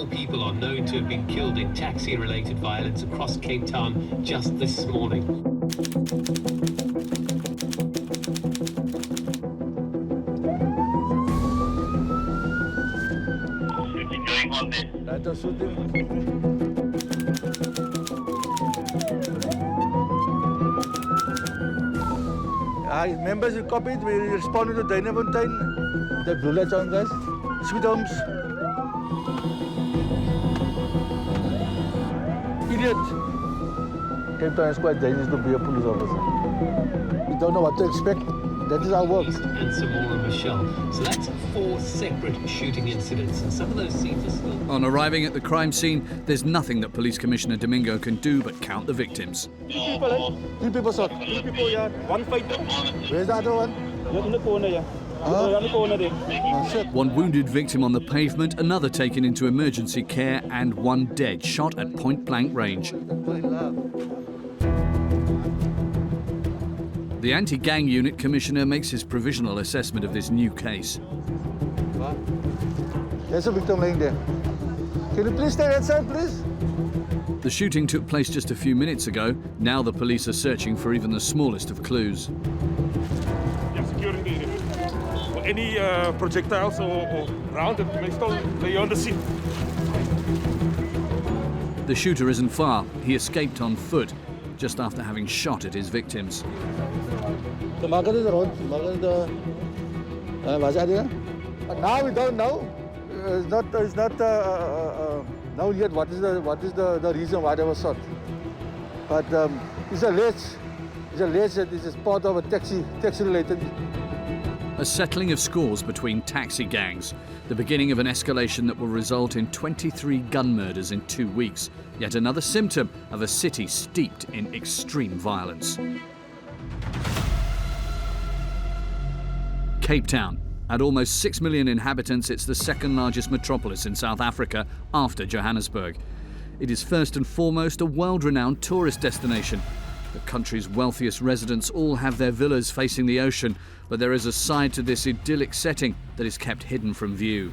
4 people are known to have been killed in taxi-related violence across Cape Town just this morning. Shooting going on there. That was shooting. Members, you copied. We responded to Dynamontine. The blue lights on, guys. Sweet homes. Idiot. Cape Town is quite dangerous to be a police officer. We don't know what to expect. That is our work. And Samora Michelle. So that's 4 separate shooting incidents, and some of those scenes are still... On arriving at the crime scene, there's nothing that Police Commissioner Domingo can do but count the victims. 3 people, eh? 3 people shot. 3 people, yeah. 1 fighter. Where's the other one? In the corner, yeah. In the corner there. Oh, shit. One wounded victim on the pavement, another taken into emergency care, and 1 dead, shot at point-blank range. The anti-gang unit commissioner makes his provisional assessment of this new case. There's a victim laying there. Can you please stay outside, please? The shooting took place just a few minutes ago. Now the police are searching for even the smallest of clues. Yeah, securing the area. Any projectiles or round that may still lay on the scene. The shooter isn't far. He escaped on foot just after having shot at his victims. The market is around. Now we don't know. It's not known yet what is the reason why they were shot. But it's alleged that this is part of a taxi-related. A settling of scores between taxi gangs, the beginning of an escalation that will result in 23 gun murders in 2 weeks, yet another symptom of a city steeped in extreme violence. Cape Town. At almost 6 million inhabitants, it's the second largest metropolis in South Africa after Johannesburg. It is first and foremost a world-renowned tourist destination. The country's wealthiest residents all have their villas facing the ocean, but there is a side to this idyllic setting that is kept hidden from view.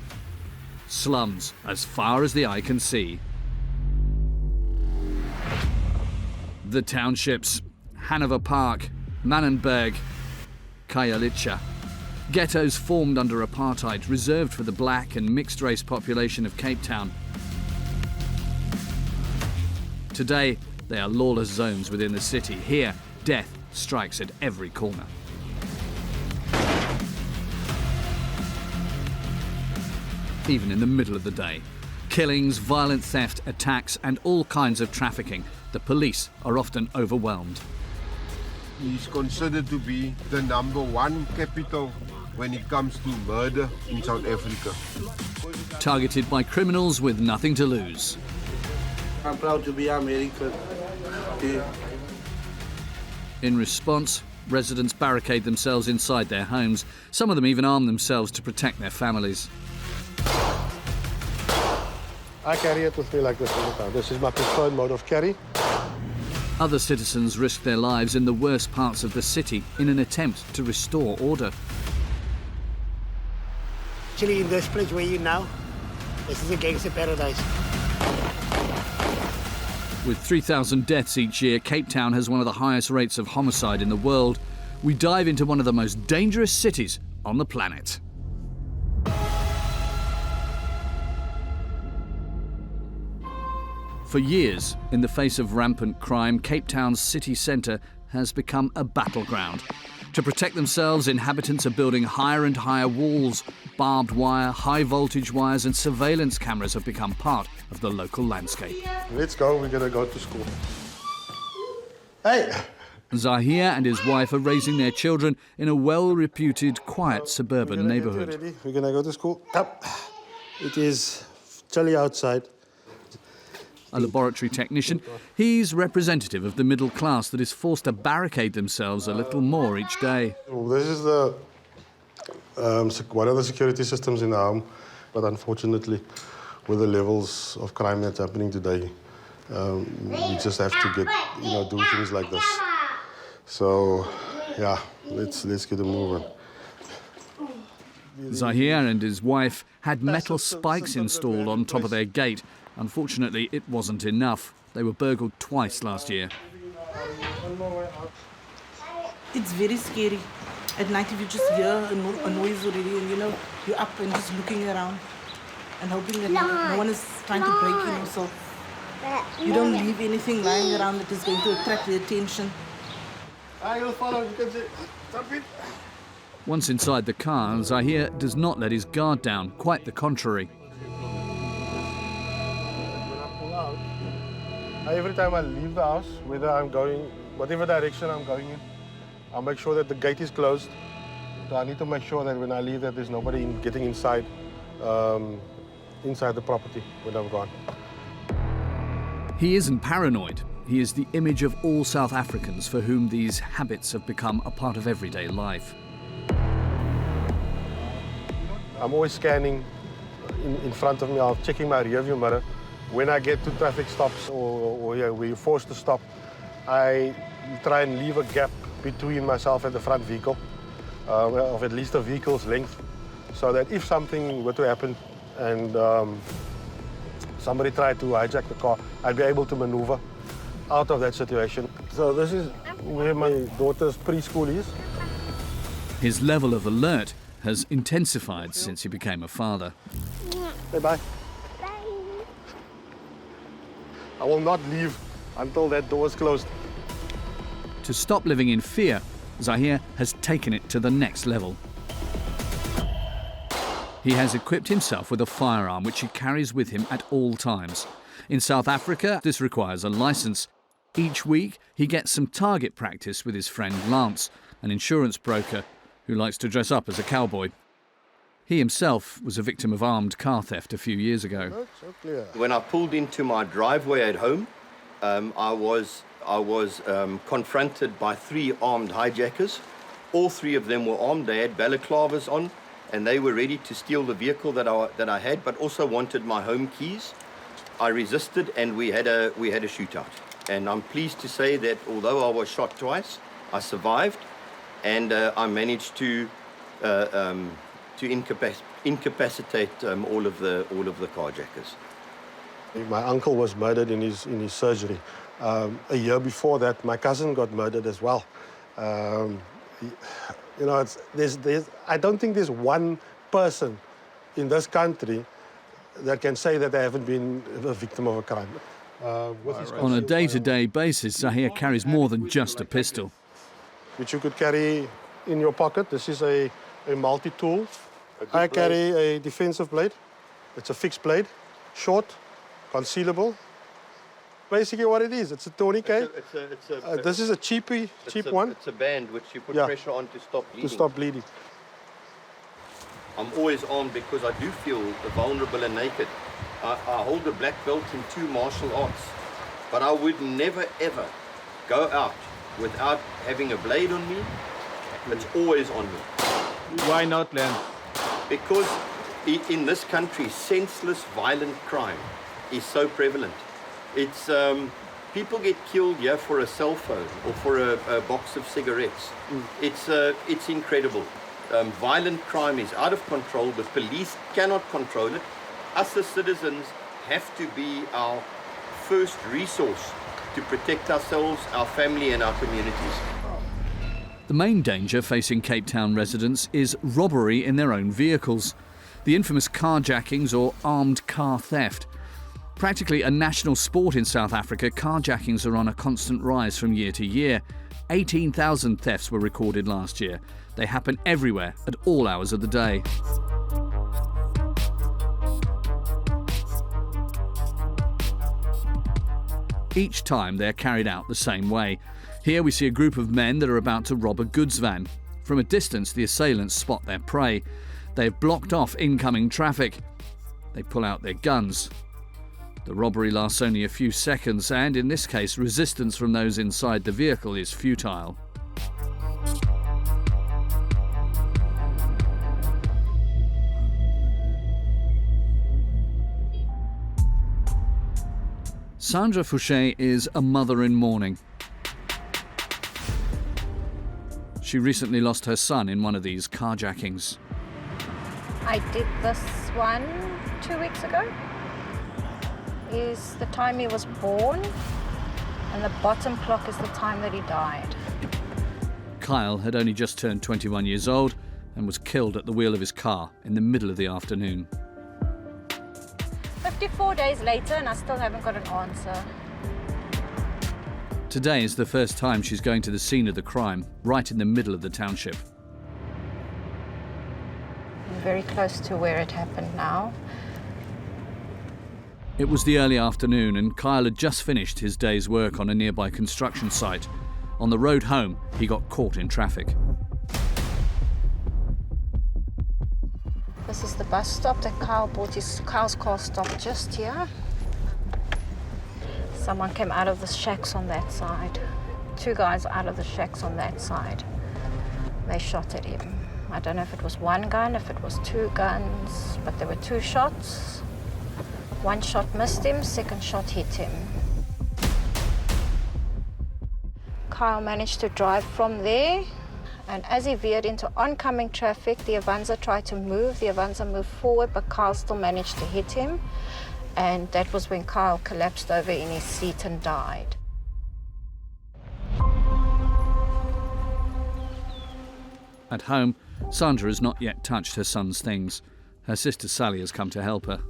Slums as far as the eye can see. The townships, Hanover Park, Manenberg, Khayelitsha. Ghettos formed under apartheid, reserved for the black and mixed-race population of Cape Town. Today, they are lawless zones within the city. Here, death strikes at every corner. Even in the middle of the day. Killings, violent theft, attacks, and all kinds of trafficking. The police are often overwhelmed. He's considered to be the #1 capital when it comes to murder in South Africa. Targeted by criminals with nothing to lose. I'm proud to be American. In response, residents barricade themselves inside their homes. Some of them even arm themselves to protect their families. I carry it with me like this all the time. This is my preferred mode of carry. Other citizens risk their lives in the worst parts of the city in an attempt to restore order. Actually, in this place where you now, this is a gangster paradise. With 3,000 deaths each year, Cape Town has one of the highest rates of homicide in the world. We dive into one of the most dangerous cities on the planet. For years, in the face of rampant crime, Cape Town's city centre has become a battleground. To protect themselves, inhabitants are building higher and higher walls. Barbed wire, high-voltage wires and surveillance cameras have become part of the local landscape. Let's go, we're going to go to school. Hey! Zahir and his wife are raising their children in a well-reputed, quiet suburban neighbourhood. We're going to go to school. Up. It is chilly outside. A laboratory technician, he's representative of the middle class that is forced to barricade themselves a little more each day. This is the one of the security systems in the home, but unfortunately, with the levels of crime that's happening today, we just have to get, do things like this. So, yeah, let's get a move on. Zahir and his wife had metal spikes installed on top of their gate. Unfortunately, it wasn't enough. They were burgled twice last year. It's very scary. At night, if you just hear a noise already, and you're up and just looking around and hoping that no one is trying to break, so you don't leave anything lying around that is going to attract the attention. I will follow, you can say, jump in. Once inside the car, Zahir does not let his guard down, quite the contrary. Every time I leave the house, whether I'm going, whatever direction I'm going in, I'll make sure that the gate is closed. So I need to make sure that when I leave that there's nobody getting inside the property when I'm gone. He isn't paranoid. He is the image of all South Africans for whom these habits have become a part of everyday life. I'm always scanning in front of me. I'm checking my rearview mirror. When I get to traffic stops or we're forced to stop, I try and leave a gap between myself and the front vehicle, of at least a vehicle's length, so that if something were to happen and somebody tried to hijack the car, I'd be able to maneuver out of that situation. So this is where my daughter's preschool is. His level of alert has intensified since he became a father. Say bye. I will not leave until that door is closed. To stop living in fear, Zahir has taken it to the next level. He has equipped himself with a firearm which he carries with him at all times. In South Africa, this requires a license. Each week, he gets some target practice with his friend Lance, an insurance broker who likes to dress up as a cowboy. He himself was a victim of armed car theft a few years ago. When I pulled into my driveway at home, I was confronted by 3 armed hijackers. All 3 of them were armed. They had balaclavas on, and they were ready to steal the vehicle that I had, but also wanted my home keys. I resisted, and we had a shootout. And I'm pleased to say that although I was shot twice, I survived, and I managed to incapacitate all of the carjackers. My uncle was murdered in his surgery. A year before that, my cousin got murdered as well. I don't think there's one person in this country that can say that they haven't been a victim of a crime. On a day-to-day basis, Zahir carries more than just a pistol. Which you could carry in your pocket. This is a multi-tool. I carry a defensive blade. It's a fixed blade, short, concealable. Basically what it is, it's a tourniquet. This is a cheap one. It's a band which you put pressure on to stop bleeding. To stop bleeding. I'm always armed because I do feel vulnerable and naked. I hold a black belt in 2 martial arts, but I would never ever go out without having a blade on me. It's always on me. Why not, Len? Because in this country, senseless, violent crime is so prevalent. It's people get killed here for a cell phone or for a box of cigarettes. It's incredible. Violent crime is out of control. The police cannot control it. Us as citizens have to be our first resource to protect ourselves, our family and our communities. The main danger facing Cape Town residents is robbery in their own vehicles. The infamous carjackings or armed car theft. Practically a national sport in South Africa, carjackings are on a constant rise from year to year. 18,000 thefts were recorded last year. They happen everywhere at all hours of the day. Each time they're carried out the same way. Here we see a group of men that are about to rob a goods van. From a distance, the assailants spot their prey. They've blocked off incoming traffic. They pull out their guns. The robbery lasts only a few seconds, and in this case, resistance from those inside the vehicle is futile. Sandra Fouché is a mother in mourning. She recently lost her son in one of these carjackings. I did this one 2 weeks ago. Is the time he was born, and the bottom clock is the time that he died. Kyle had only just turned 21 years old and was killed at the wheel of his car in the middle of the afternoon. 54 days later, and I still haven't got an answer. Today is the first time she's going to the scene of the crime, right in the middle of the township. I'm very close to where it happened now. It was the early afternoon and Kyle had just finished his day's work on a nearby construction site. On the road home, he got caught in traffic. This is the bus stop that Kyle bought. Kyle's car stopped just here. Someone came out of the shacks on that side. 2 guys out of the shacks on that side. They shot at him. I don't know if it was 1 gun, if it was 2 guns, but there were 2 shots. 1 shot missed him, 2nd shot hit him. Kyle managed to drive from there, and as he veered into oncoming traffic, the Avanza tried to move. The Avanza moved forward, but Kyle still managed to hit him. And that was when Kyle collapsed over in his seat and died. At home, Sandra has not yet touched her son's things. Her sister Sally has come to help her.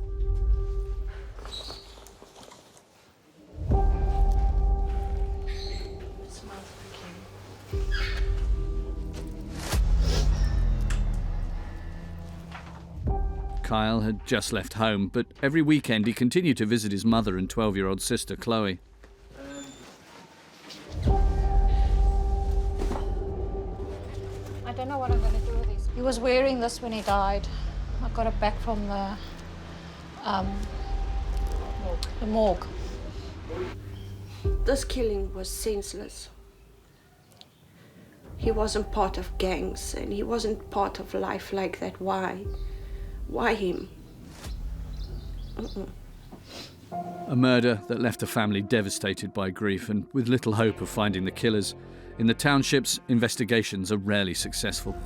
Kyle had just left home, but every weekend he continued to visit his mother and 12-year-old sister, Chloe. I don't know what I'm going to do with this. He was wearing this when he died. I got it back from the morgue. This killing was senseless. He wasn't part of gangs and he wasn't part of life like that. Why? Why him? A murder that left a family devastated by grief and with little hope of finding the killers. In the townships, investigations are rarely successful.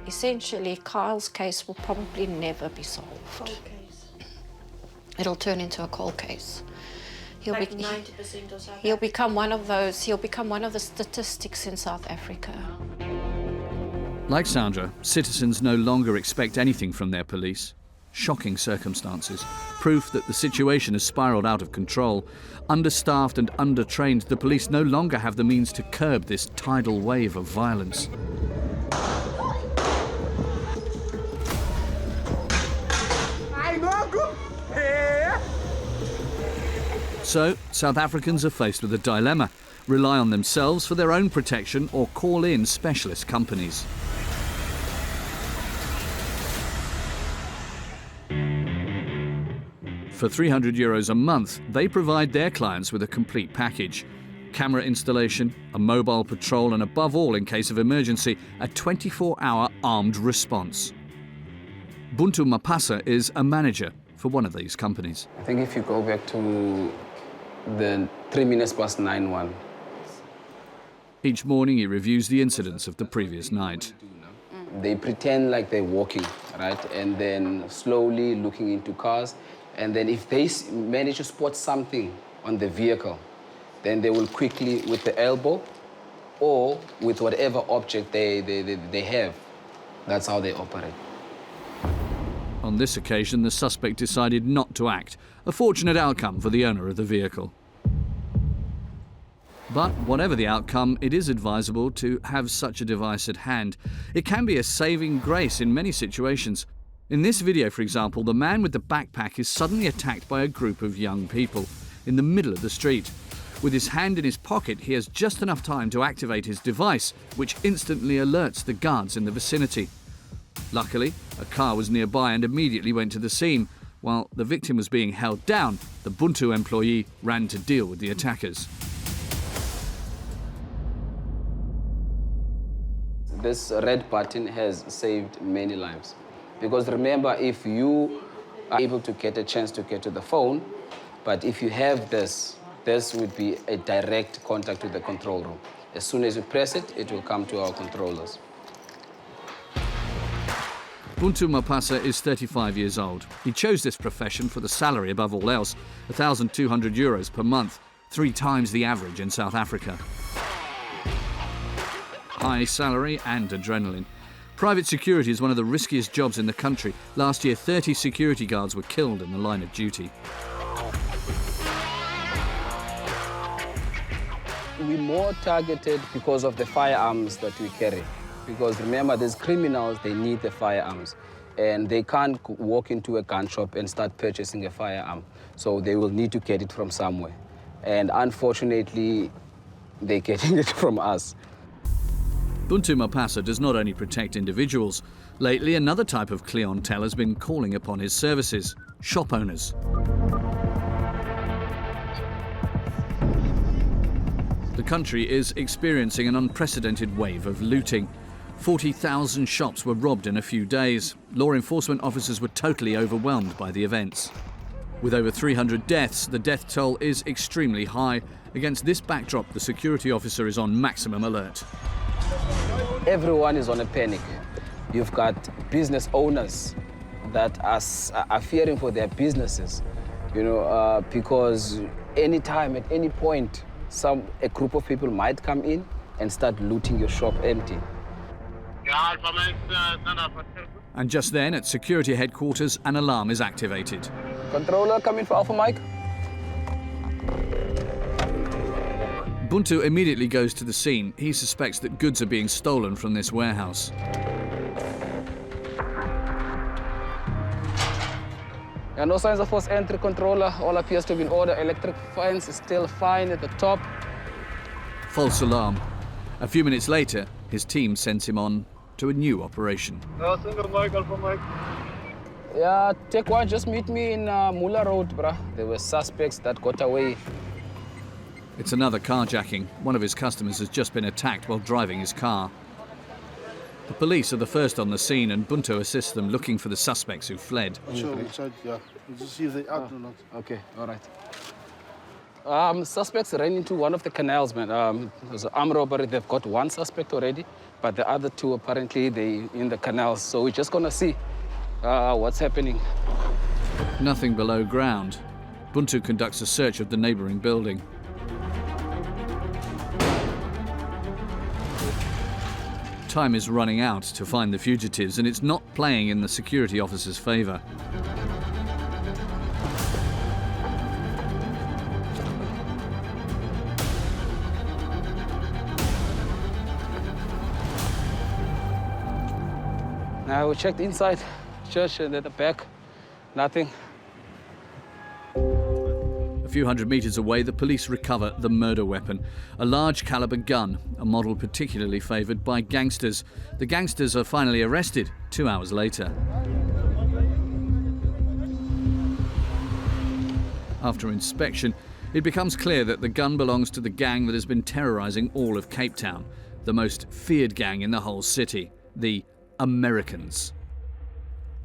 Essentially, Kyle's case will probably never be solved. It'll turn into a cold case. Like 90% or so. He'll become one of those. He'll become one of the statistics in South Africa. Like Sandra, citizens no longer expect anything from their police. Shocking circumstances, proof that the situation has spiralled out of control. Understaffed and undertrained, the police no longer have the means to curb this tidal wave of violence. So, South Africans are faced with a dilemma: rely on themselves for their own protection or call in specialist companies. For €300 a month, they provide their clients with a complete package. Camera installation, a mobile patrol, and above all, in case of emergency, a 24-hour armed response. Buntu Mapasa is a manager for one of these companies. I think if you go back to the 9:03 one. Each morning he reviews the incidents of the previous night. They pretend like they're walking, right? And then slowly looking into cars. And then if they manage to spot something on the vehicle, then they will quickly, with the elbow or with whatever object they have, that's how they operate. On this occasion, the suspect decided not to act, a fortunate outcome for the owner of the vehicle. But whatever the outcome, it is advisable to have such a device at hand. It can be a saving grace in many situations. In this video, for example, the man with the backpack is suddenly attacked by a group of young people in the middle of the street. With his hand in his pocket, he has just enough time to activate his device, which instantly alerts the guards in the vicinity. Luckily, a car was nearby and immediately went to the scene. While the victim was being held down, the Buntu employee ran to deal with the attackers. This red button has saved many lives. Because remember, if you are able to get a chance to get to the phone, but if you have this would be a direct contact with the control room. As soon as you press it, it will come to our controllers. Buntu Mapasa is 35 years old. He chose this profession for the salary above all else, €1,200 per month, 3 times the average in South Africa. High salary and adrenaline. Private security is one of the riskiest jobs in the country. Last year, 30 security guards were killed in the line of duty. We're more targeted because of the firearms that we carry. Because remember, these criminals, they need the firearms. And they can't walk into a gun shop and start purchasing a firearm. So they will need to get it from somewhere. And unfortunately, they're getting it from us. Buntu Mapasa does not only protect individuals. Lately, another type of clientele has been calling upon his services: shop owners. The country is experiencing an unprecedented wave of looting. 40,000 shops were robbed in a few days. Law enforcement officers were totally overwhelmed by the events. With over 300 deaths, the death toll is extremely high. Against this backdrop, the security officer is on maximum alert. Everyone is on a panic. You've got business owners that are fearing for their businesses, because anytime, at any point, a group of people might come in and start looting your shop empty. And just then, at security headquarters, an alarm is activated. Controller, come in for Alpha Mike. Buntu immediately goes to the scene. He suspects that goods are being stolen from this warehouse. And no signs of forced entry, controller. All appears to be in order. Electric fence is still fine at the top. False alarm. A few minutes later, his team sends him on to a new operation. Yeah, take one. Just meet me in Mula Road, bruh. There were suspects that got away. It's another carjacking. One of his customers has just been attacked while driving his car. The police are the first on the scene, and Buntu assists them looking for the suspects who fled. Sure, inside, yeah. We'll just see if they're out or not. Okay, all right. Suspects ran into one of the canals, man. It was an armed robbery. They've got one suspect already, but the other two, apparently, they in the canals. So we're just gonna see what's happening. Nothing below ground. Buntu conducts a search of the neighboring building. Time is running out to find the fugitives, and it's not playing in the security officer's favor. Now we checked inside church and at the back, nothing. A few hundred meters away, the police recover the murder weapon, a large caliber gun, a model particularly favored by gangsters. The gangsters are finally arrested 2 hours later. After inspection, it becomes clear that the gun belongs to the gang that has been terrorizing all of Cape Town, the most feared gang in the whole city, the Americans.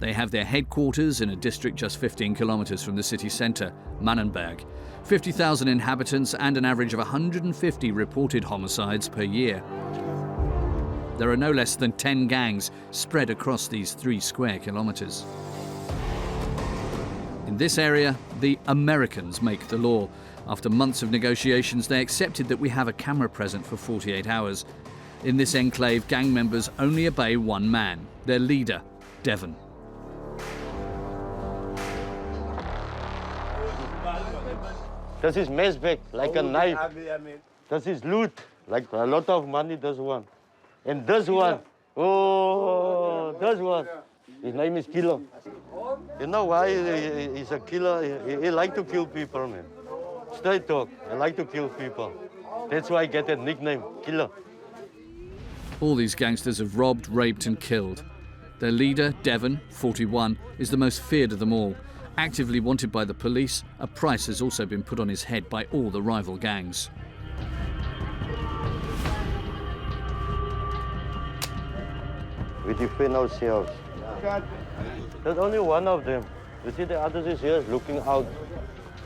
They have their headquarters in a district just 15 kilometers from the city centre, Manenberg. 50,000 inhabitants and an average of 150 reported homicides per year. There are no less than 10 gangs spread across these 3 square kilometers. In this area, the Americans make the law. After months of negotiations, they accepted that we have a camera present for 48 hours. In this enclave, gang members only obey one man, their leader, Devon. This is mess bag, like a knife. This is loot, like a lot of money, this one. And this one, oh, this one. His name is Killer. You know why he's a killer? He like to kill people, man. Straight talk, he like to kill people. That's why I get that nickname, Killer. All these gangsters have robbed, raped and killed. Their leader, Devon, 41, is the most feared of them all. Actively wanted by the police, a price has also been put on his head by all the rival gangs. We defend ourselves. There's only one of them. You see the others is here looking out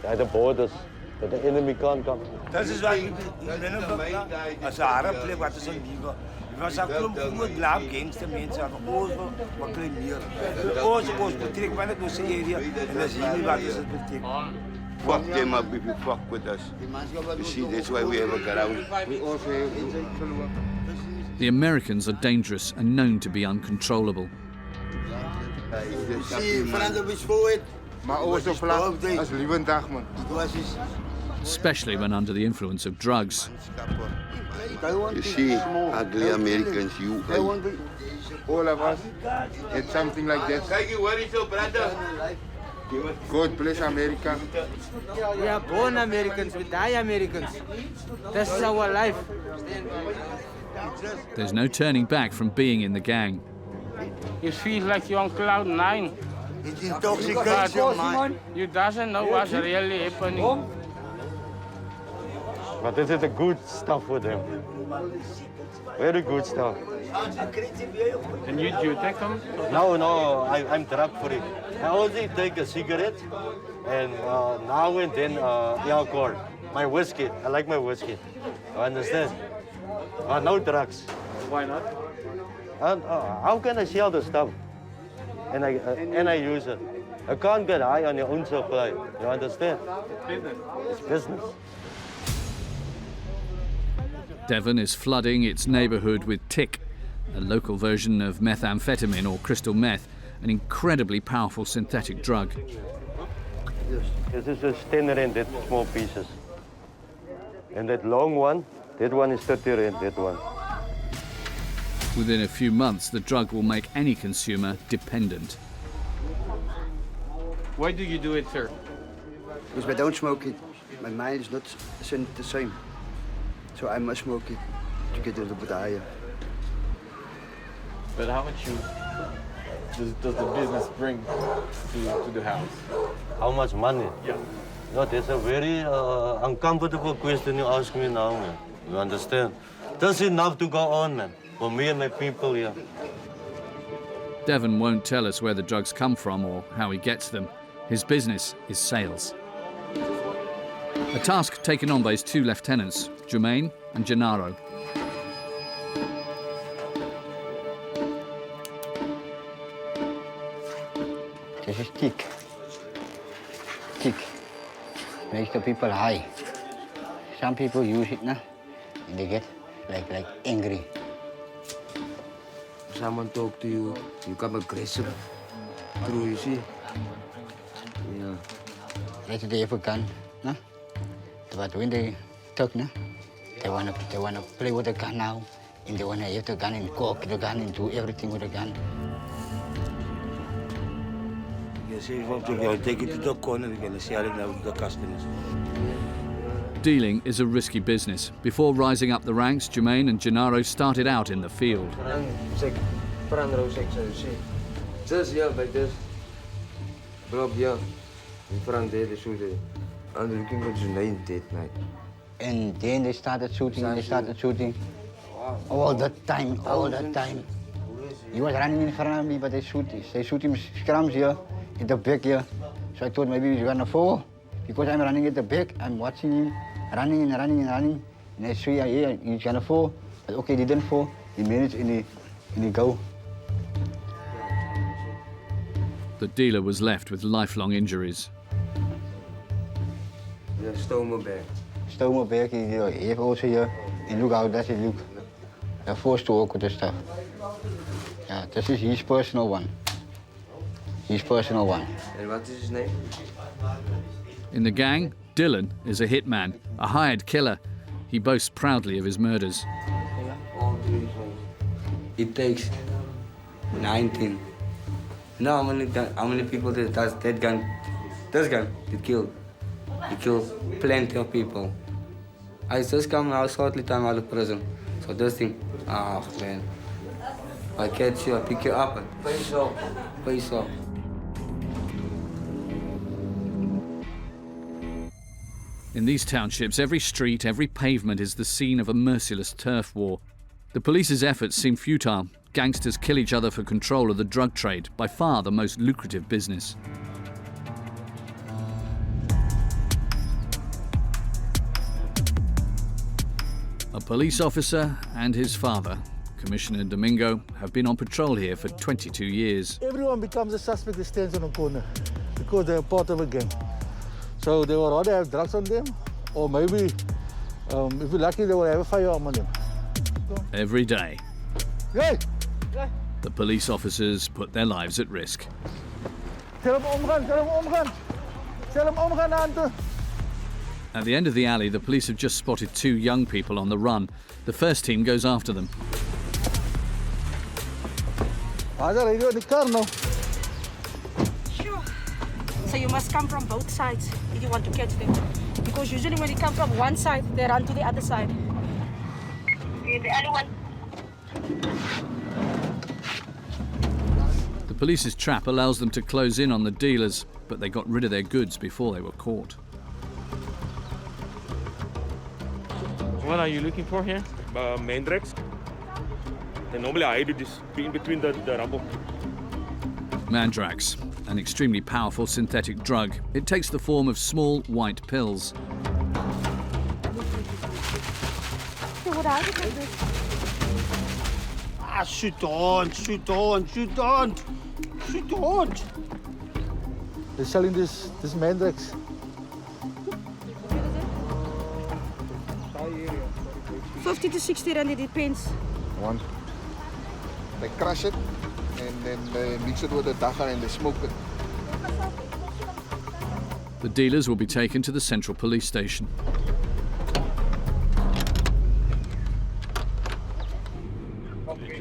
at the borders. that the enemy can't come. This is why as a harde plek wat is illegal. Er was 'n klomp groot laap gangster mense wat ons wat kry meer. Ons betrek maar net ons area en as jy nie wat is dit beteken. Fuck them up if you fuck with us. You see, that's why we have a garage. We also have. The Americans are dangerous and known to be uncontrollable. Especially when under the influence of drugs. You see, ugly Americans, you. All of us had something like that. God bless America. We are born Americans, we die Americans. That's our life. There's no turning back from being in the gang. You feel like you're on cloud 9. It's intoxication, man. You doesn't know what's really happening. But this is the good stuff for them. Very good stuff. And you take them? No, I'm drug free. I only take a cigarette and now and then alcohol. My whiskey, I like my whiskey. You understand? No drugs. Why not? How can I sell the stuff? And I use it. I can't get high on your own supply. You understand? Business. It's business. Devon is flooding its neighbourhood with tick, a local version of methamphetamine or crystal meth, an incredibly powerful synthetic drug. This is just 10 rand, that small pieces. And that long one, that one is 30 rand, that one. Within a few months, the drug will make any consumer dependent. Why do you do it, sir? Because I don't smoke it. My mind is not the same. So I must smoke it to get a little bit higher. But how much does the business bring to the house? How much money? Yeah. No, that's a very uncomfortable question you ask me now, man. You understand? That's enough to go on, man. For me and my people here. Devon won't tell us where the drugs come from or how he gets them. His business is sales. A task taken on by his two lieutenants, Jermaine and Gennaro. This is tick. Tick. Makes the people high. Some people use it now and they get like angry. Someone talk to you, you become aggressive. True, you see? Yeah. Later they have a gun, no? But when they talk, no? They wanna play with the gun now, and they wanna have the gun and cock the gun and do everything with the gun. You say you take it to the corner, you're gonna sell it now to the customers. Dealing is a risky business. Before rising up the ranks, Jermaine and Gennaro started out in the field. Just here, like this. Block here. In front there, they shoot it. And looking for Jermaine that night. And then they started shooting, All the time. He was running in front of me, but they shoot him scrums here, in the back here. So I thought maybe he's gonna fall. Because I'm running at the back, I'm watching him, running. And I see, yeah, he's gonna fall. But okay, he didn't fall. He managed and he go. The dealer was left with lifelong injuries. Yeah, stole my bag. Stole my bag, he have also here. And look how does it look. They're forced to work with the stuff. Yeah, this is his personal one. And what is his name? In the gang, Dylan is a hitman, a hired killer. He boasts proudly of his murders. It takes 19. No, how many people does that gun? This gun, it killed. It killed plenty of people. I just come out shortly time out of prison. So this thing, man. I catch you, I pick you up, face off. In these townships, every street, every pavement is the scene of a merciless turf war. The police's efforts seem futile. Gangsters kill each other for control of the drug trade, by far the most lucrative business. A police officer and his father, Commissioner Domingo, have been on patrol here for 22 years. Everyone becomes a suspect that stands on a corner because they're part of a gang. So they will rather have drugs on them, or maybe, if you're lucky, they will have a firearm on them. Every day, Hey! the police officers put their lives at risk. Tell them omgaan, tell them omgaan. Tell them omgaan aan toe. At the end of the alley, the police have just spotted 2 young people on the run. The first team goes after them. Are they in the car now? Sure. So you must come from both sides if you want to catch them. Because usually when you come from one side, they run to the other side. The other one. The police's trap allows them to close in on the dealers, but they got rid of their goods before they were caught. What are you looking for here? Mandrakes. They normally hide it just in between the rubble. Mandrax, an extremely powerful synthetic drug. It takes the form of small white pills. Ah, shoot on, shoot on, shoot on, shoot on. They're selling this mandrax. 50 to 60 rand, it depends. One. They crush it and then they mix it with the dacha and they smoke it. The dealers will be taken to the central police station.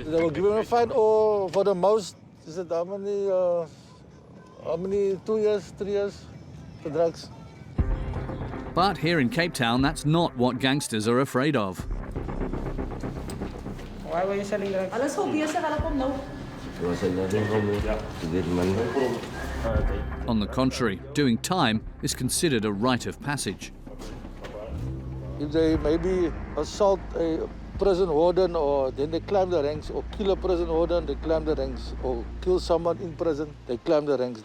They will give them a fine, or for the most, is it how many, 2 years, 3 years for drugs? But here in Cape Town, that's not what gangsters are afraid of. Why were you selling drugs? Alles goed bezig, hulle kom nou. It was another home to get money. On the contrary, doing time is considered a rite of passage. If they maybe assault a prison warden, or then they climb the ranks, or kill a prison warden, they climb the ranks, or kill someone in prison, they climb the ranks.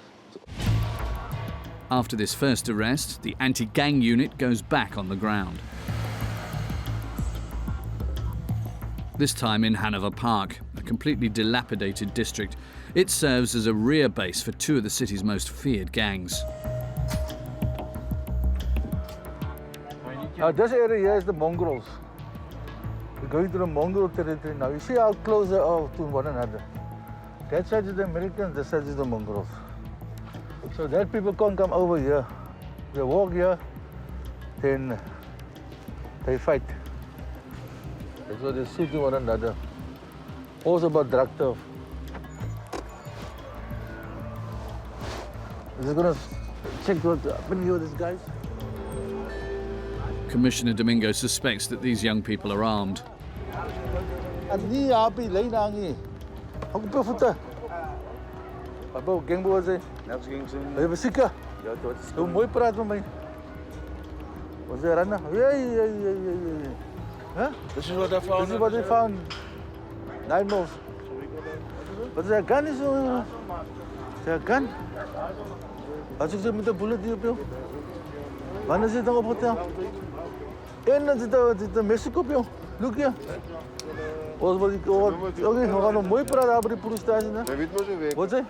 After this first arrest, the anti-gang unit goes back on the ground. This time in Hanover Park, a completely dilapidated district. It serves as a rear base for 2 of the city's most feared gangs. This area here is the mongrels. We're going to the mongrel territory now. You see how close they are to one another. That side is the Americans, this side is the mongrels. So that people can't come over here. They walk here, then they fight. That's why they're shooting one another. Also about drug turf. I'm just gonna check what's happening here with these guys. Commissioner Domingo suspects that these young people are armed. Ni happy lane hangi. Ako pa futa. Papa gang boys eh. Naps ging soon. Hey, besika. Ja, tot. Hoe mooi praat met my. Was there runner? Yeah. Huh? This is what I found. This is what they found. 9 mils. But their gun is their gun. As ik zeg met de bullet die op jou. Wanneer zit er op hotel? En dan zit de Mexico op jou. Look hier. Oké, we gaan nog mooi praten over die politie. Wat zeg?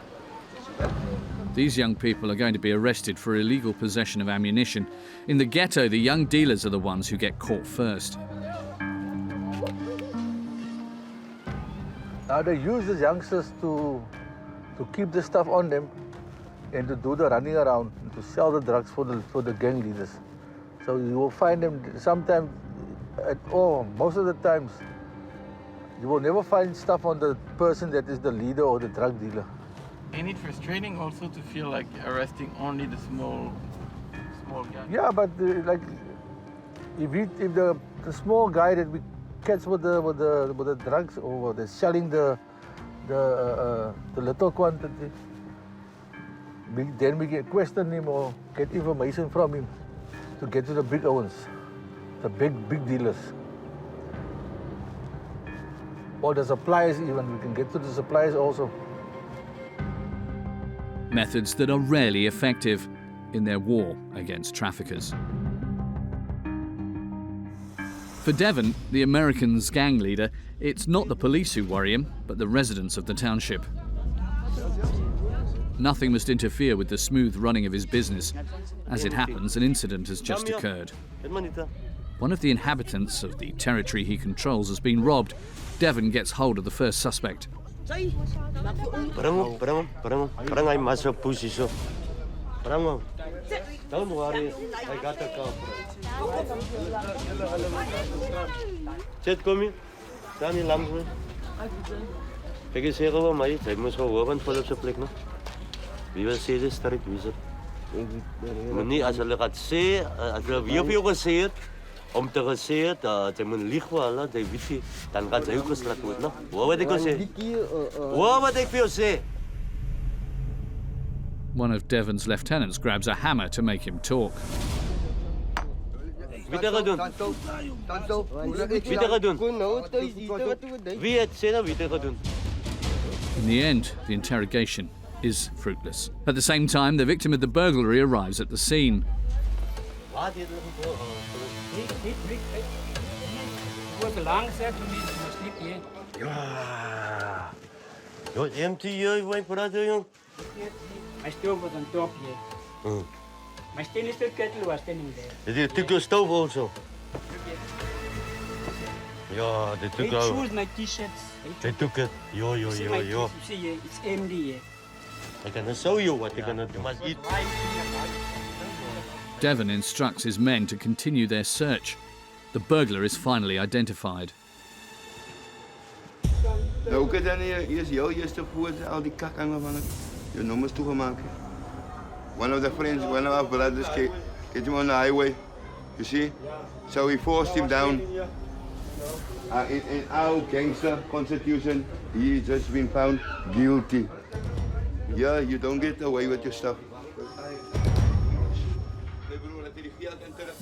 These young people are going to be arrested for illegal possession of ammunition. In the ghetto, the young dealers are the ones who get caught first. Now they use these youngsters to keep the stuff on them and to do the running around, to sell the drugs for the gang leaders. So you will find them sometimes, most of the times, you will never find stuff on the person that is the leader or the drug dealer. Ain't it frustrating also to feel like arresting only the small guy? Yeah, but like if the small guy that we catch with the drugs, or they're selling the little quantity, then we can question him or get information from him to get to the big ones, the big dealers. Or the suppliers even, we can get to the suppliers also. Methods that are rarely effective in their war against traffickers. For For Devon, the American's gang leader, it's not the police who worry him, but the residents of the township. Nothing must interfere with the smooth running of his business. As it happens, an incident has just occurred. One of the inhabitants of the territory he controls has been robbed. Devon gets hold of the first suspect. Bring I must push you. Bring Don't worry, I got the car. Chet, kom hier. Staan hier langs me. Kijk eens hier over mij. Hij moest gewoon horen voor op zijn plek, no? Wie wil zeggen, is sterk, wie is het? Maar niet, als je gaat zeggen, als je wie op je gezegd, om te zeggen dat hij moet liegen wel, dan weet je, dan gaat hij ook geslacht worden, no? Hoor wat ik wil zeggen? Hoor wat ik wil zeggen? One of Devon's lieutenants grabs a hammer to make him talk. Wie dat doen? Wie dat doen? Wie het zeggen, wie dat doen? In the end, the interrogation is fruitless. At the same time, the victim of the burglary arrives at the scene. Ja. Wat empty hier, wij praten, jong. My stove was on top here. My stainless steel kettle was standing there. Did you took your stove also? Yeah, they took My our... shoes, my t-shirts. They took it. Yo. See here, it's empty here. I can show you what they're gonna do. You must eat. Devon instructs his men to continue their search. The burglar is finally identified. Nou, kijk dan hier is jouw eerste voet, al die kakhangen van het. Je nummers toegemaakt. One of the friends, one of our brothers, get him on the highway. You see? So we forced him down. In our gangster constitution, he just been found guilty. Yeah, you don't get away with your stuff.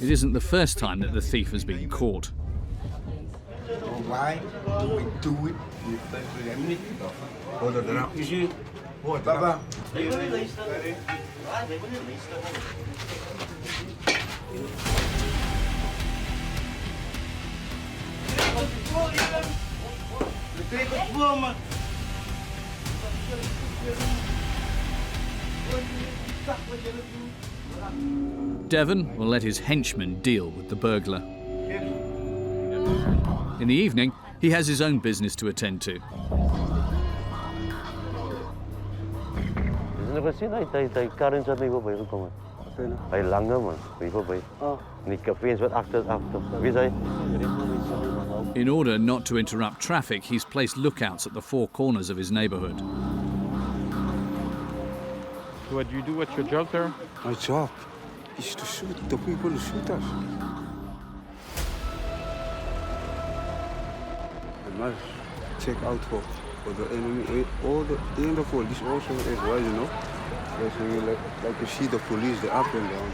It isn't the first time that the thief has been caught. Why do we do it? Hold it up. You see? Papa. Devon will let his henchmen deal with the burglar. In the evening, he has his own business to attend to. Gezien hij Karin zat niet voorbij gekomen. Hij langer man, niet voorbij. Niet cafés wat achter. Wie zei? In order not to interrupt traffic, he's placed lookouts at the four corners of his neighborhood. What do you do? What's your job there? My job is to shoot the people who shoot us. I must check out for the enemy, all the police also as well, you know. Like you see the police, they're up and down.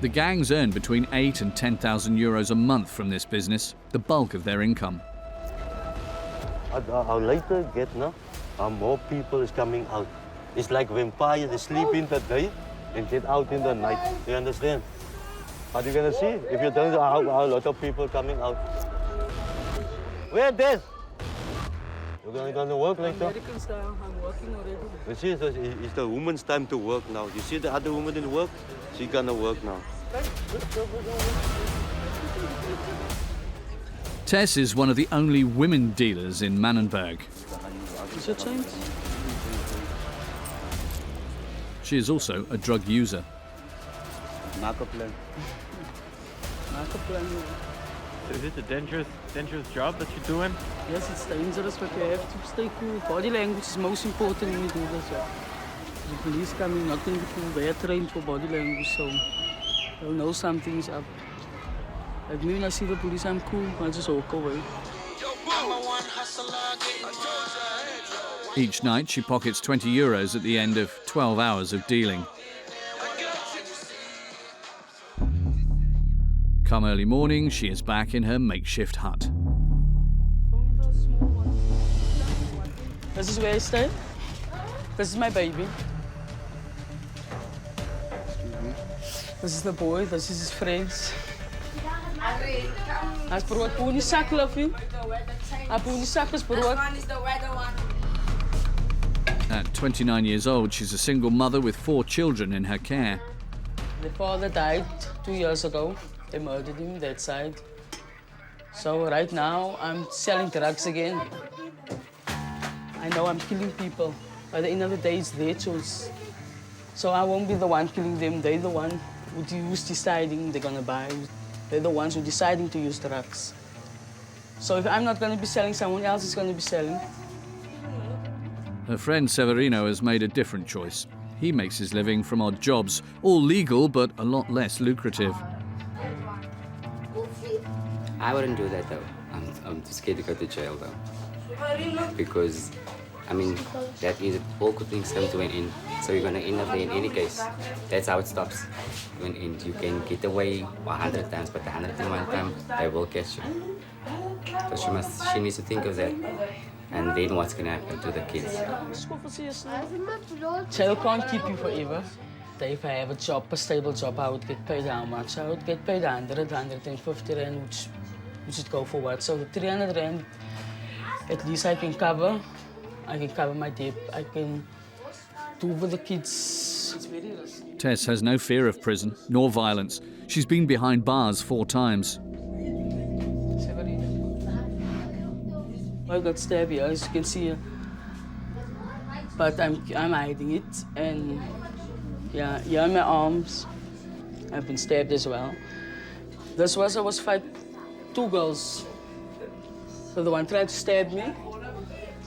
The gangs earn between 8,000 and 10,000 euros a month from this business, the bulk of their income. Our later get now, more people is coming out. It's like vampires, they sleep in the day and get out in the night. You understand? What you gonna see? If you don't have a lot of people coming out. Where this? You're gonna work later? American style, I'm working already. You see, it's the woman's time to work now. You see the other woman didn't work? She's gonna work now. Tess is one of the only women dealers in Mannenberg. Is it change? She is also a drug user. Maak a plan. Maak a plan. Is it a dangerous job that you're doing? Yes, it's dangerous, but you have to stay cool. Body language is most important when you do this job. The police coming, not going to be cool. They're trained for body language, so they'll know something's up. Like me, when I see the police, I'm cool. I just walk away. Each night, she pockets 20 euros at the end of 12 hours of dealing. Come early morning, she is back in her makeshift hut. This is where I stay. This is my baby. This is the boy, this is his friends. As brood, pony sack, love you. A pony sack is brood. At 29 years old, she's a single mother with 4 children in her care. The father died 2 years ago. They murdered him that side. So right now, I'm selling drugs again. I know I'm killing people. By the end of the day, it's their choice. So I won't be the one killing them. They're the one who's deciding they're gonna buy. They're the ones who are deciding to use drugs. So if I'm not gonna be selling, someone else is gonna be selling. Her friend Severino has made a different choice. He makes his living from odd jobs, all legal but a lot less lucrative. I wouldn't do that though. I'm too scared to go to jail though. Because, I mean, that means that all good things come to an end. So you're gonna end up there in any case. That's how it stops. When you can get away 100 times, but the 101 time, they will catch you. So she needs to think of that. And then what's gonna happen to the kids? Jail can't keep you forever. If I have a job, a stable job, I would get paid how much? I would get paid 100, 150 rand, which would go for what? So the 300 rand, at least I can cover my debt. I can do for the kids. It's very risky. Tess has no fear of prison, nor violence. She's been behind bars 4 times. I got stabbed here, as you can see. But I'm hiding it, and yeah, here are my arms. I've been stabbed as well. I was fighting 2 girls. So the one tried to stab me.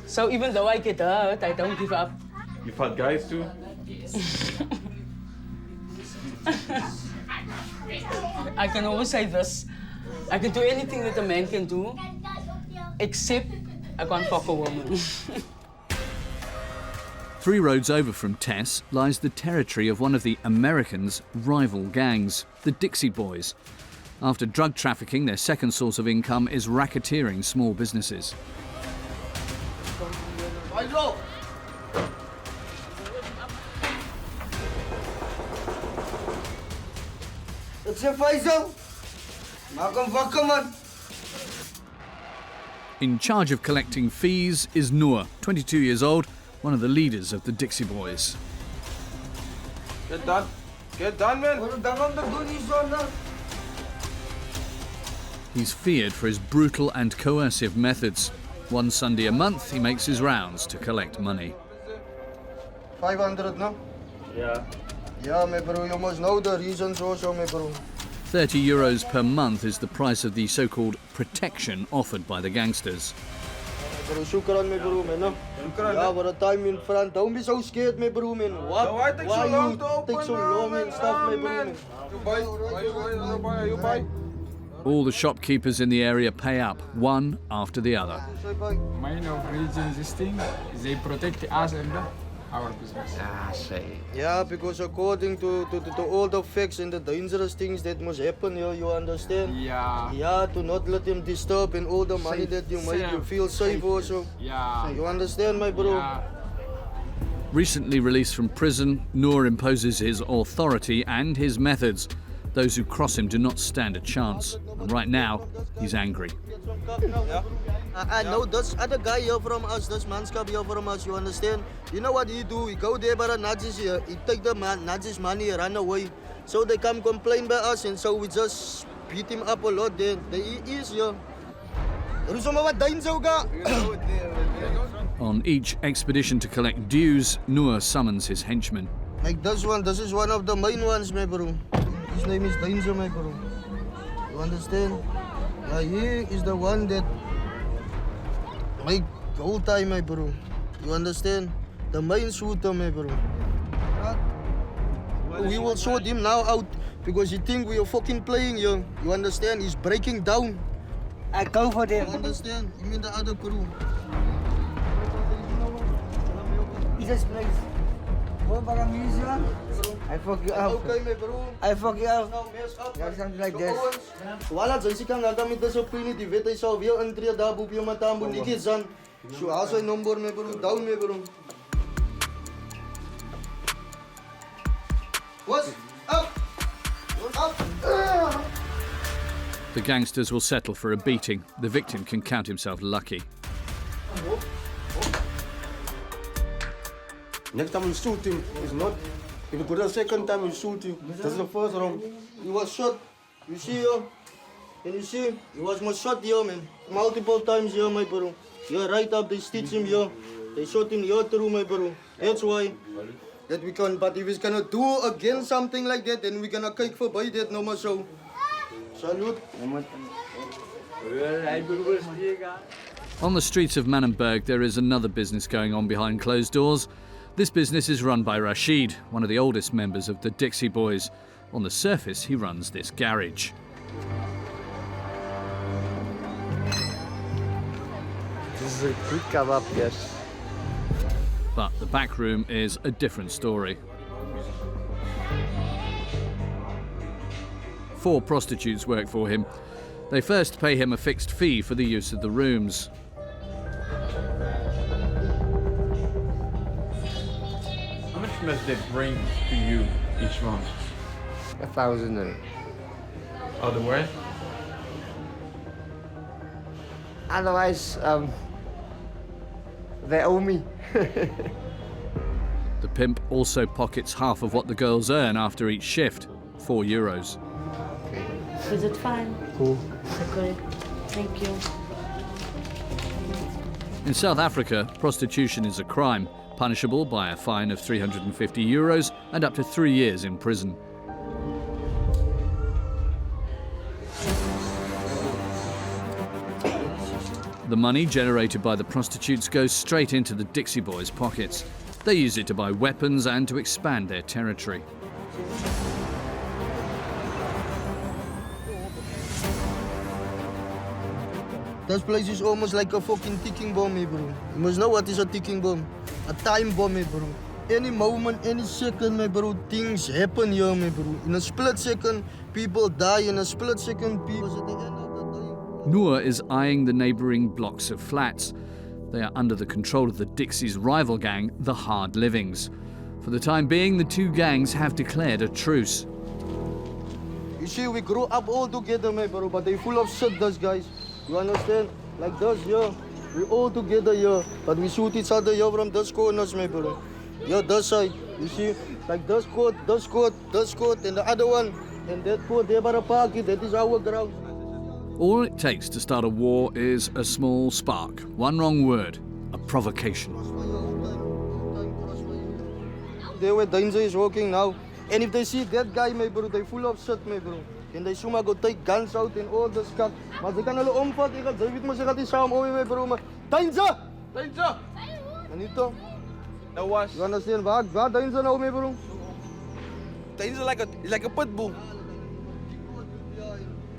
So even though I get hurt, I don't give up. You fought guys too? I can always say this. I can do anything that a man can do, except I can't fuck a woman. 3 roads over from Tess lies the territory of one of the Americans' rival gangs, the Dixie Boys. After drug trafficking, their second source of income is racketeering small businesses. It's a Faisal. Maak man. In charge of collecting fees is Noor, 22 years old, one of the leaders of the Dixie Boys. Get done. Get done, man. He's feared for his brutal and coercive methods. One Sunday a month, he makes his rounds to collect money. 500 no? Yeah. Yeah, my bro, you must know the reasons also, my bro. 30 euros per month is the price of the so-called protection offered by the gangsters. Bro, shukran, my bro, man. No? Yeah, for the time in front. Don't be so scared, my bro, man. What? Why take so long to open, take so long and stuff, my bro, man. You buy? All the shopkeepers in the area pay up, one after the other. Main of region this thing, they protect us and our business. Yeah, because according to all the facts and the dangerous things that must happen here, you understand? Yeah. Yeah, to not let them disturb and all the money Safe. that you make, you feel safe also. Yeah. You understand, my bro? Yeah. Recently released from prison, Noor imposes his authority and his methods. Those who cross him do not stand a chance. And right now, he's angry. I know this other guy here from us, this manskap here from us, you understand? You know what he do? He go there by the Nazis here, he take the Nazis money and run away. So they come complain by us and so we just beat him up a lot there. He is here. On each expedition to collect dues, Noor summons his henchmen. Like this one, this is one of the main ones, my bro. His name is Danger, my bro. You understand? Yeah, he is the one that make the whole time, my bro. You understand? The main shooter, my bro. We will sort him now out because he think we are fucking playing here. You understand? He's breaking down. I go for them. You understand? You mean the other crew. He just plays. I fuck you up. Okay, my bro. I fuck you up. Now, mess up. Yeah, something like this. Wala dyan si kang nagamit na sa pini, di vetay sa via entry da bu pio matambo ni gizan. So also number me bro, down me bro. What's up? What's up? The gangsters will settle for a beating. The victim can count himself lucky. Next time you shoot him, it's not. If you go the second time you shoot him, that's the first round. He was shot. You see here? Can you see? He was shot here, man. Multiple times here, my bro. Here, right up, they stitch him here. They shot him here through, my bro. That's why. That we can, but if he's gonna do again something like that, then we're gonna kick for by that no more so. Salute. On the streets of Manenberg, there is another business going on behind closed doors. This business is run by Rashid, one of the oldest members of the Dixie Boys. On the surface, he runs this garage. This is a good kebab, yes. But the back room is a different story. 4 prostitutes work for him. They first pay him a fixed fee for the use of the rooms. How much must they bring to you each month? 1,000. Otherwise? Otherwise, they owe me. The pimp also pockets half of what the girls earn after each shift, €4. Is it fine? Cool. Okay. Thank you. In South Africa, prostitution is a crime, punishable by a fine of €350 and up to 3 years in prison. The money generated by the prostitutes goes straight into the Dixie Boys' pockets. They use it to buy weapons and to expand their territory. This place is almost like a fucking ticking bomb, bro. You must know what is a ticking bomb. A time bomb, bro. Any moment, any second, my bro, things happen here, my bro. In a split second, people die. In a split second, people at the end of the day. Noor is eyeing the neighbouring blocks of flats. They are under the control of the Dixie's rival gang, the Hard Livings. For the time being, the 2 gangs have declared a truce. You see, we grew up all together, my bro, but they full of shit, those guys. You understand? Like this here, we all together here, but we shoot each other here from this corners, my bro. Here, this side, you see, like this court, and the other one, and that court there by the park, that is our ground. All it takes to start a war is a small spark. One wrong word, a provocation. There where danger is walking now. And if they see that guy, my bro, they full of shit, my bro. And they soon go take guns out and all this stuff. Maar ze kan hulle omvat, ek gaan weet maar sy gaan die saam oor my bro, maar danger! Danger! Anito. No was. You understand? Waar danger now, my bro? Danger is like a pit bull.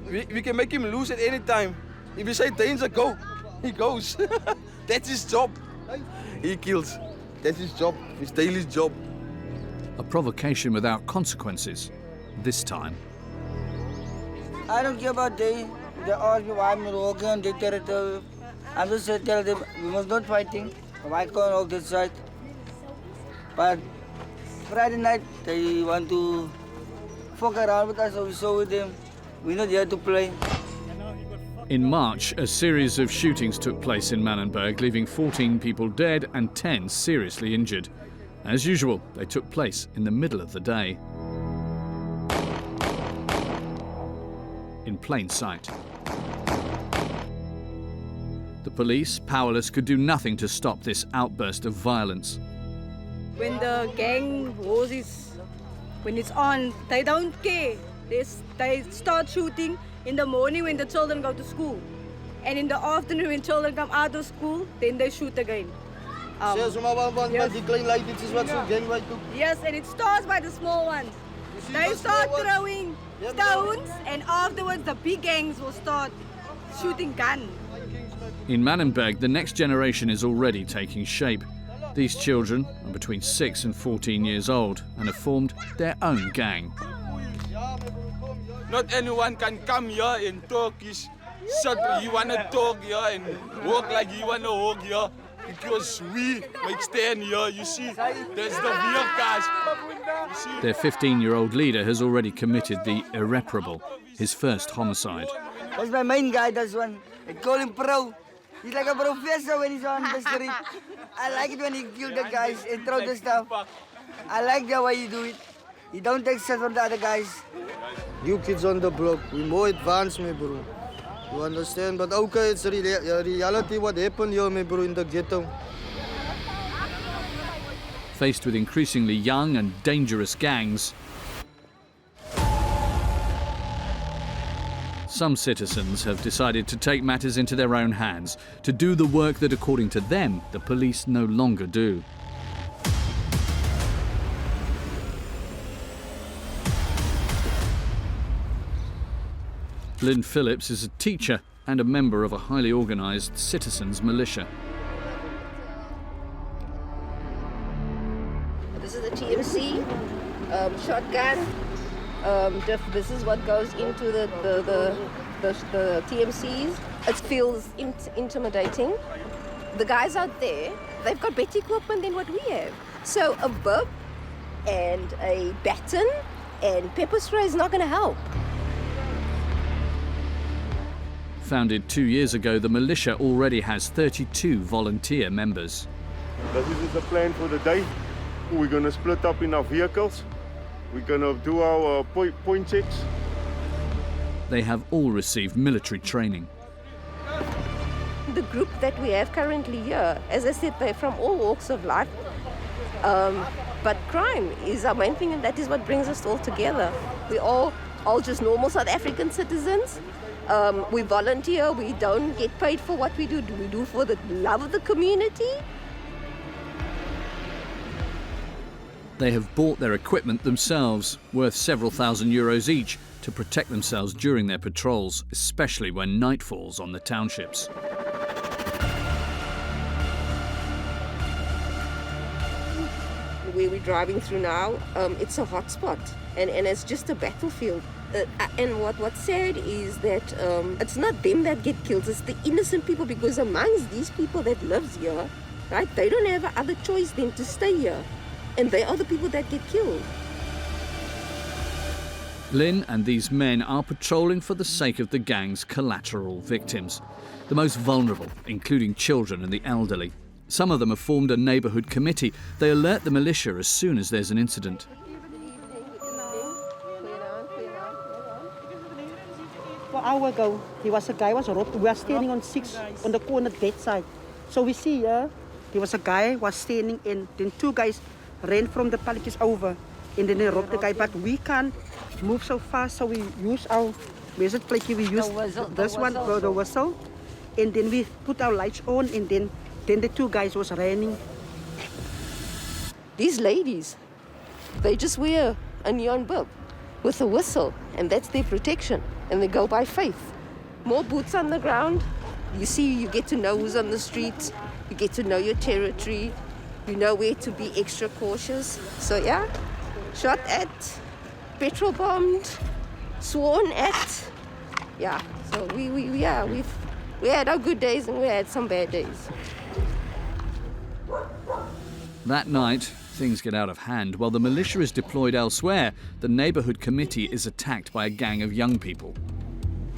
We can make him lose at any time. If we say danger, go. He goes. That's his job. He kills. That's his job. His daily job. A provocation without consequences, this time. I don't care about they all I'm walking on their territory. I'm just tell them we must not fighting. Why can't on this side? But Friday night they want to fuck around with us, so we saw with them. We're not there to play. In March, a series of shootings took place in Manenberg, leaving 14 people dead and 10 seriously injured. As usual, they took place in the middle of the day. In plain sight. The police, powerless, could do nothing to stop this outburst of violence. When the gang wars when it's on, they don't care. They start shooting in the morning when the children go to school. And in the afternoon when children come out of school, then they shoot again. Yes, and it starts by the small ones. They start throwing stones, and afterwards the big gangs will start shooting guns. In Manenberg, the next generation is already taking shape. These children are between 6 and 14 years old and have formed their own gang. Not anyone can come here and talk his shit. You want to talk here and walk like you want to walk here. Because we make stand here, you see, there's the real guys. Their 15-year-old leader has already committed the irreparable, his first homicide. That's my main guy, this one. I call him pro. He's like a professor when he's on the street. I like it when he kill the guys and throw the stuff. I like the way you do it. You don't take shots from the other guys. You kids on the block, we more advanced, me bro. You understand? But okay, it's reality what happened here, me bro, in the ghetto. Faced with increasingly young and dangerous gangs, some citizens have decided to take matters into their own hands, to do the work that, according to them, the police no longer do. Lynn Phillips is a teacher and a member of a highly organised citizens' militia. This is the TMC, shotgun. This is what goes into the TMCs. It feels intimidating. The guys out there, they've got better equipment than what we have. So a bib and a baton and pepper spray is not going to help. Founded 2 years ago, the militia already has 32 volunteer members. This is the plan for the day. We're going to split up in our vehicles. We're going to do our point checks. They have all received military training. The group that we have currently here, as I said, they're from all walks of life. But crime is our main thing, and that is what brings us all together. We're all just normal South African citizens. We volunteer, we don't get paid for what we do. We do for the love of the community. They have bought their equipment themselves, worth several thousand euros each, to protect themselves during their patrols, especially when night falls on the townships. Where we're driving through now, it's a hot spot, and it's just a battlefield. And what's sad is that it's not them that get killed, it's the innocent people, because amongst these people that lives here, right, they don't have other choice than to stay here. And they are the people that get killed. Lynn and these men are patrolling for the sake of the gang's collateral victims, the most vulnerable, including children and the elderly. Some of them have formed a neighbourhood committee. They alert the militia as soon as there's an incident. An hour ago, there was a guy was robbed. We were standing on 6 on the corner that side. So we see here, there was a guy was standing in, then two guys ran from the pallets over, and then they robbed the guy. But we can't move so fast, so we use our message plate. We use the whistle, and then we put our lights on, and then the two guys was running. These ladies, they just wear a neon bib with a whistle, and that's their protection, and they go by faith. More boots on the ground. You see, you get to know who's on the street, you get to know your territory, you know where to be extra cautious. So yeah, shot at, petrol bombed, sworn at. Yeah, so we had our good days and we had some bad days. That night, things get out of hand. While the militia is deployed elsewhere, the neighbourhood committee is attacked by a gang of young people.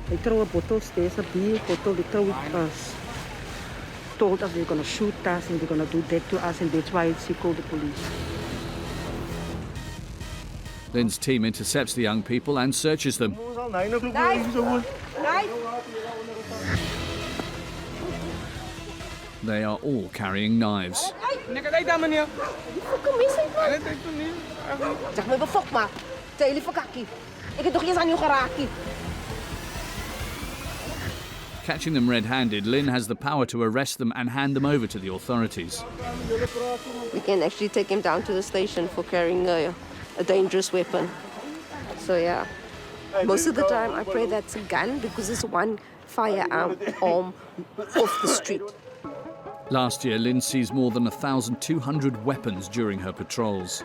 They throw a bottle, there's a beer bottle, they throw it at us. Told us they're going to shoot us and they're going to do that to us, and that's why she called the police. Lynn's team intercepts the young people and searches them. They are all carrying knives. Catching them red-handed, Lynn has the power to arrest them and hand them over to the authorities. We can actually take him down to the station for carrying a dangerous weapon. So yeah, most of the time I pray that's a gun, because it's one firearm off the street. Last year, Lynn seized more than 1,200 weapons during her patrols.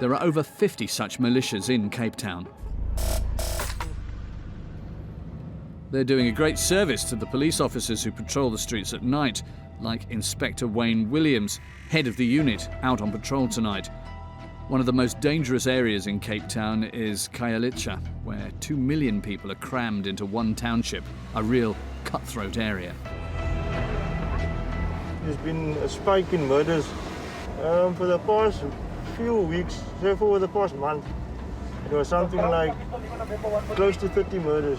There are over 50 such militias in Cape Town. They're doing a great service to the police officers who patrol the streets at night, like Inspector Wayne Williams, head of the unit, out on patrol tonight. One of the most dangerous areas in Cape Town is Khayelitsha, where 2 million people are crammed into one township, a real cutthroat area. There's been a spike in murders for the past few weeks, so for the past month. It was something like close to 30 murders.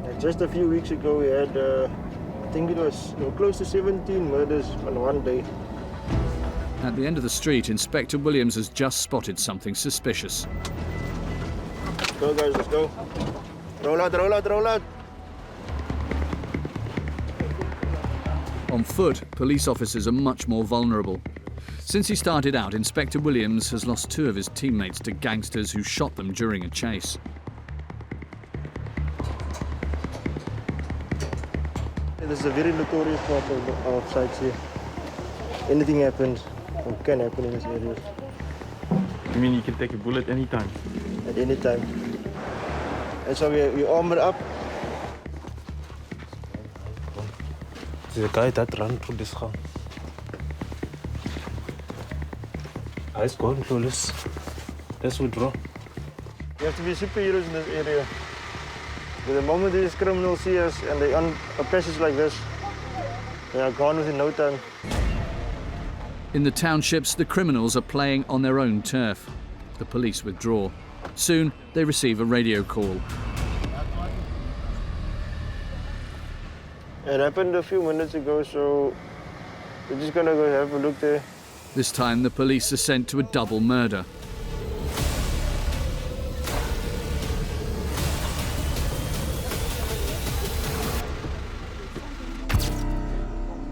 And just a few weeks ago we had, I think it was close to 17 murders on one day. At the end of the street, Inspector Williams has just spotted something suspicious. Let's go, guys, let's go. Roll out, roll out, roll out. On foot, police officers are much more vulnerable. Since he started out, Inspector Williams has lost 2 of his teammates to gangsters who shot them during a chase. This is a very notorious part of sites here. Anything happens, or can happen in this area. You mean you can take a bullet anytime? At any time. And so we armor up. There's a guy that ran through this gang. Let's go, let's withdraw. You have to be superheroes in this area. But the moment these criminals see us and they on a passage like this, they are gone within no time. In the townships, the criminals are playing on their own turf. The police withdraw. Soon, they receive a radio call. It happened a few minutes ago, so we're just gonna go have a look there. This time, the police are sent to a double murder.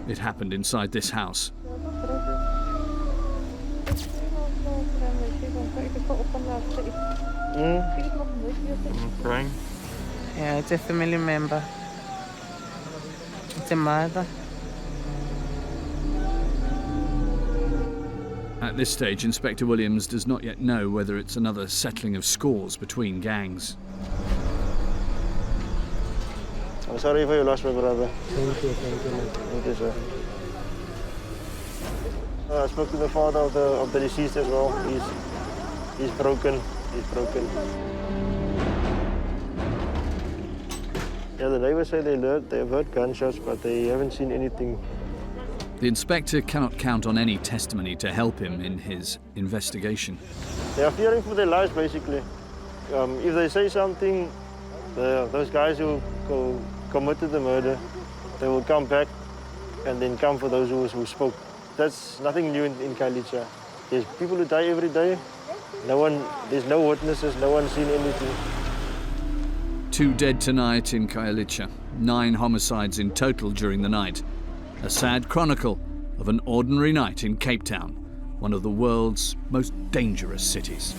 It happened inside this house. Crying? Yeah, it's a family member. It's a mother. At this stage, Inspector Williams does not yet know whether it's another settling of scores between gangs. I'm sorry for your loss, my brother. Thank you, Thank you, sir. I spoke to the father of the deceased as well. He's broken. He's broken. Yeah, the neighbors say they've heard gunshots, but they haven't seen anything. The inspector cannot count on any testimony to help him in his investigation. They are fearing for their lives, basically. If they say something, those guys who committed the murder, they will come back and then come for those who spoke. That's nothing new in Khayelitsha. There's people who die every day. There's no witnesses, no one's seen anything. 2 dead tonight in Khayelitsha, 9 homicides in total during the night. A sad chronicle of an ordinary night in Cape Town, one of the world's most dangerous cities.